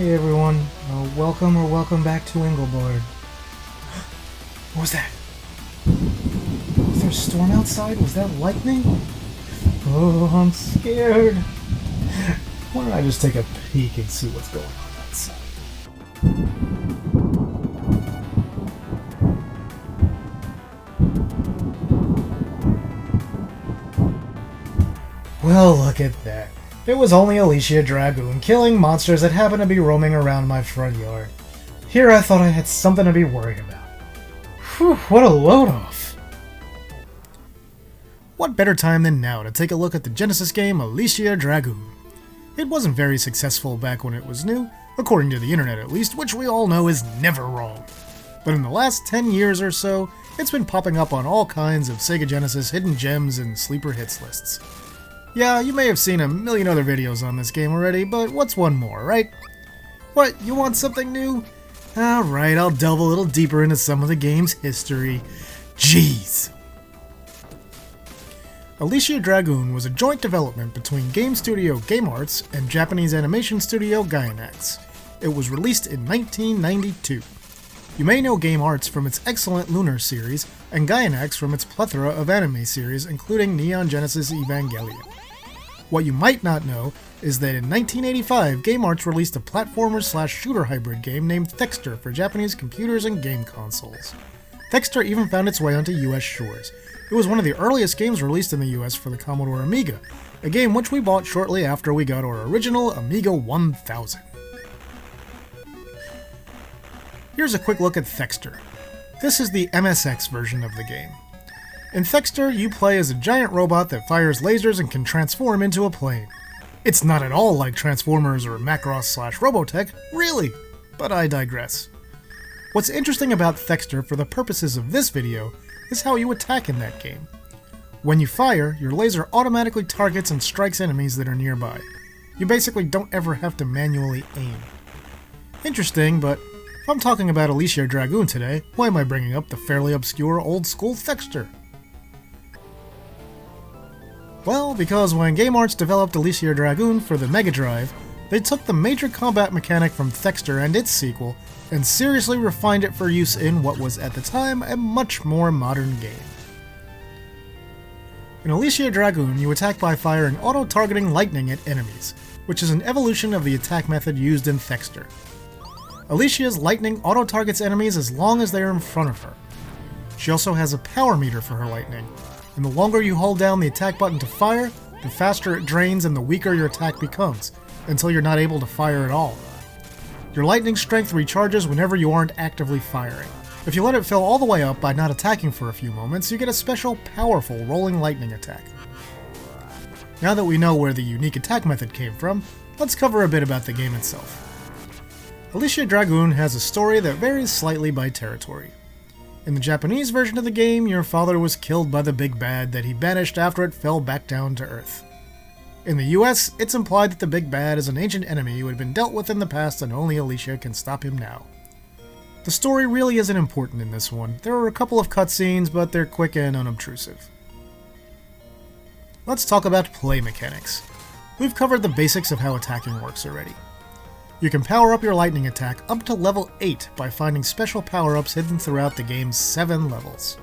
Hey everyone, welcome back to Engelbard. What was that? Was there a storm outside? Was that lightning? Oh, I'm scared. Why don't I just take a peek and see what's going on outside? Well, look at that. It was only Alisia Dragoon killing monsters that happened to be roaming around my front yard. Here I thought I had something to be worried about. Whew, what a load-off! What better time than now to take a look at the Genesis game Alisia Dragoon? It wasn't very successful back when it was new, according to the internet at least, which we all know is never wrong. But in the last 10 years or so, it's been popping up on all kinds of Sega Genesis hidden gems and sleeper hits lists. Yeah, you may have seen a million other videos on this game already, but what's one more, right? What, you want something new? Alright, I'll delve a little deeper into some of the game's history. Jeez! Alisia Dragoon was a joint development between game studio GameArts and Japanese animation studio Gainax. It was released in 1992. You may know GameArts from its excellent Lunar series, and Gainax from its plethora of anime series, including Neon Genesis Evangelion. What you might not know is that in 1985, GameArts released a platformer-slash-shooter hybrid game named Thexter for Japanese computers and game consoles. Thexter even found its way onto US shores. It was one of the earliest games released in the US for the Commodore Amiga, a game which we bought shortly after we got our original Amiga 1000. Here's a quick look at Thexter. This is the MSX version of the game. In Thexter, you play as a giant robot that fires lasers and can transform into a plane. It's not at all like Transformers or Macross/Robotech, really, but I digress. What's interesting about Thexter for the purposes of this video is how you attack in that game. When you fire, your laser automatically targets and strikes enemies that are nearby. You basically don't ever have to manually aim. Interesting, but if I'm talking about Alisia Dragoon today, why am I bringing up the fairly obscure old-school Thexter? Well, because when GameArts developed Alisia Dragoon for the MegaDrive, they took the major combat mechanic from Thexter and its sequel, and seriously refined it for use in what was at the time a much more modern game. In Alisia Dragoon, you attack by firing auto-targeting lightning at enemies, which is an evolution of the attack method used in Thexter. Alisia's lightning auto-targets enemies as long as they are in front of her. She also has a power meter for her lightning, and the longer you hold down the attack button to fire, the faster it drains and the weaker your attack becomes, until you're not able to fire at all. Your lightning strength recharges whenever you aren't actively firing. If you let it fill all the way up by not attacking for a few moments, you get a special, powerful rolling lightning attack. Now that we know where the unique attack method came from, let's cover a bit about the game itself. Alisia Dragoon has a story that varies slightly by territory. In the Japanese version of the game, your father was killed by the big bad that he banished after it fell back down to Earth. In the US, it's implied that the big bad is an ancient enemy who had been dealt with in the past and only Alisia can stop him now. The story really isn't important in this one. There are a couple of cutscenes, but they're quick and unobtrusive. Let's talk about play mechanics. We've covered the basics of how attacking works already. You can power up your lightning attack up to level 8 by finding special power-ups hidden throughout the game's 7 levels.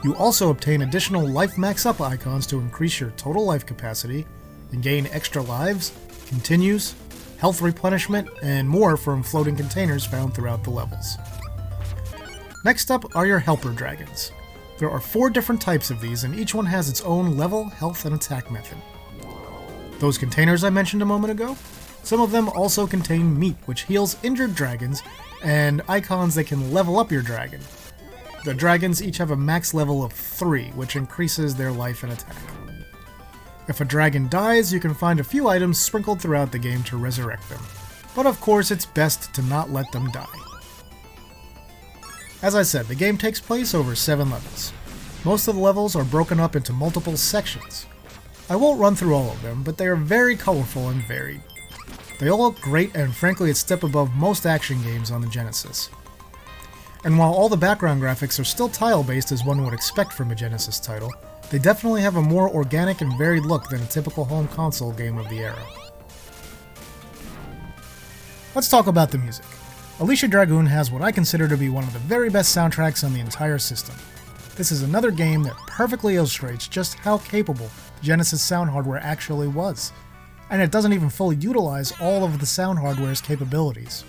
You also obtain additional life max-up icons to increase your total life capacity, and gain extra lives, continues, health replenishment, and more from floating containers found throughout the levels. Next up are your helper dragons. There are 4 different types of these, and each one has its own level, health, and attack method. Those containers I mentioned a moment ago, some of them also contain meat, which heals injured dragons, and icons that can level up your dragon. The dragons each have a max level of 3, which increases their life and attack. If a dragon dies, you can find a few items sprinkled throughout the game to resurrect them, but of course it's best to not let them die. As I said, the game takes place over 7 levels. Most of the levels are broken up into multiple sections. I won't run through all of them, but they are very colorful and varied. They all look great and frankly a step above most action games on the Genesis. And while all the background graphics are still tile-based as one would expect from a Genesis title, They definitely have a more organic and varied look than a typical home console game of the era. Let's talk about the music. Alisia Dragoon has what I consider to be one of the very best soundtracks on the entire system. This is another game that perfectly illustrates just how capable the Genesis sound hardware actually was, and it doesn't even fully utilize all of the sound hardware's capabilities.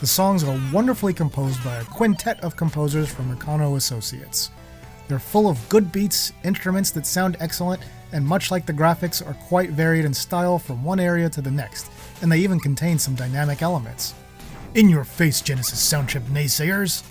The songs are wonderfully composed by a quintet of composers from Meccano Associates. They're full of good beats, instruments that sound excellent, and much like the graphics, are quite varied in style from one area to the next, and they even contain some dynamic elements. In your face, Genesis sound chip naysayers!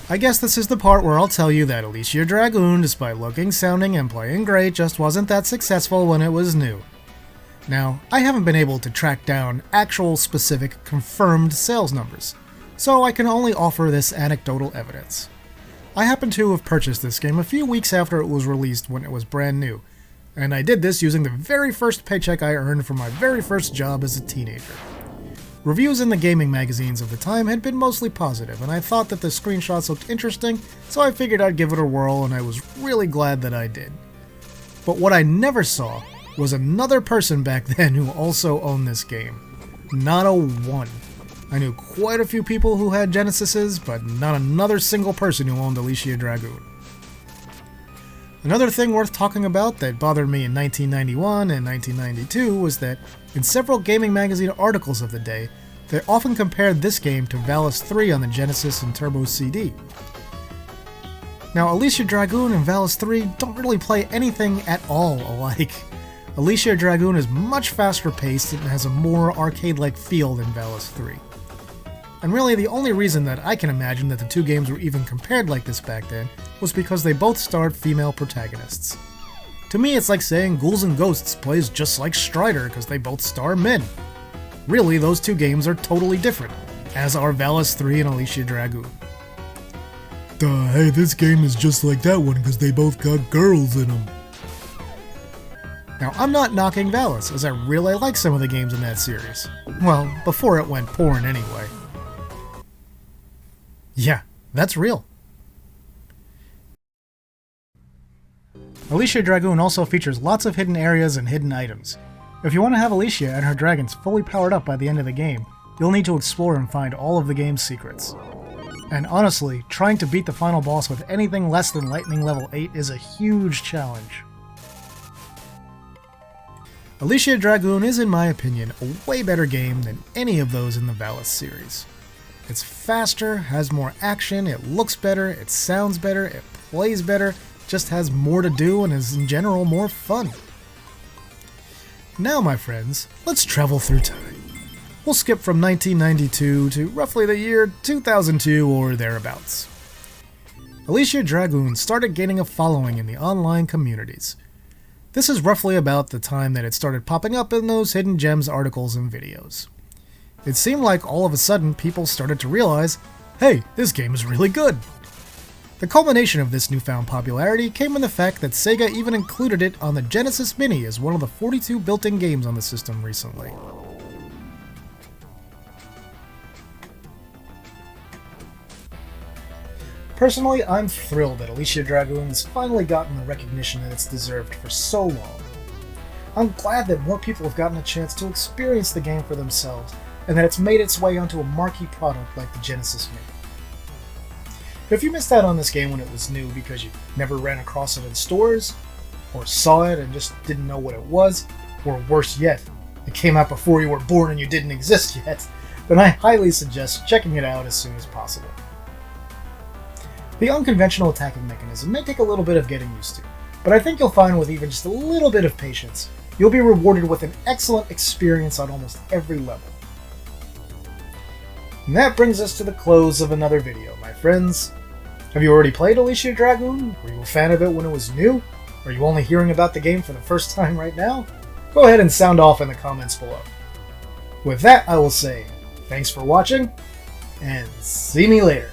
I guess this is the part where I'll tell you that Alisia Dragoon, despite looking, sounding, and playing great, just wasn't that successful when it was new. Now, I haven't been able to track down actual specific confirmed sales numbers, so I can only offer this anecdotal evidence. I happen to have purchased this game a few weeks after it was released when it was brand new, and I did this using the very first paycheck I earned from my very first job as a teenager. Reviews in the gaming magazines of the time had been mostly positive, and I thought that the screenshots looked interesting, so I figured I'd give it a whirl, and I was really glad that I did. But what I never saw was another person back then who also owned this game. Not a one. I knew quite a few people who had Genesises, but not another single person who owned Alisia Dragoon. Another thing worth talking about that bothered me in 1991 and 1992 was that in several gaming magazine articles of the day, they often compared this game to Valis 3 on the Genesis and Turbo CD. Now, Alisia Dragoon and Valis 3 don't really play anything at all alike. Alisia Dragoon is much faster paced and has a more arcade-like feel than Valis 3. And really, the only reason that I can imagine that the two games were even compared like this back then was because they both starred female protagonists. To me, it's like saying Ghouls and Ghosts plays just like Strider because they both star men. Really, those two games are totally different, as are Valis 3 and Alisia Dragoon. Hey, this game is just like that one because they both got girls in them. Now, I'm not knocking Valis, as I really like some of the games in that series. Well, before it went porn anyway. Yeah, that's real. Alisia Dragoon also features lots of hidden areas and hidden items. If you want to have Alisia and her dragons fully powered up by the end of the game, you'll need to explore and find all of the game's secrets. And honestly, trying to beat the final boss with anything less than Lightning Level 8 is a huge challenge. Alisia Dragoon is, in my opinion, a way better game than any of those in the Valis series. It's faster, has more action, it looks better, it sounds better, it plays better, just has more to do and is in general more fun. Now, my friends, let's travel through time. We'll skip from 1992 to roughly the year 2002 or thereabouts. Alisia Dragoon started gaining a following in the online communities. This is roughly about the time that it started popping up in those hidden gems articles and videos. It seemed like all of a sudden people started to realize, hey, this game is really good. The culmination of this newfound popularity came in the fact that Sega even included it on the Genesis Mini as one of the 42 built-in games on the system recently. Personally, I'm thrilled that Alisia Dragoon has finally gotten the recognition that it's deserved for so long. I'm glad that more people have gotten a chance to experience the game for themselves, and that it's made its way onto a marquee product like the Genesis Mini. If you missed out on this game when it was new because you never ran across it in stores, or saw it and just didn't know what it was, or worse yet, it came out before you were born and you didn't exist yet, then I highly suggest checking it out as soon as possible. The unconventional attacking mechanism may take a little bit of getting used to, but I think you'll find with even just a little bit of patience, you'll be rewarded with an excellent experience on almost every level. And that brings us to the close of another video, my friends. Have you already played Alisia Dragoon? Were you a fan of it when it was new? Are you only hearing about the game for the first time right now? Go ahead and sound off in the comments below. With that, I will say, thanks for watching, and see me later.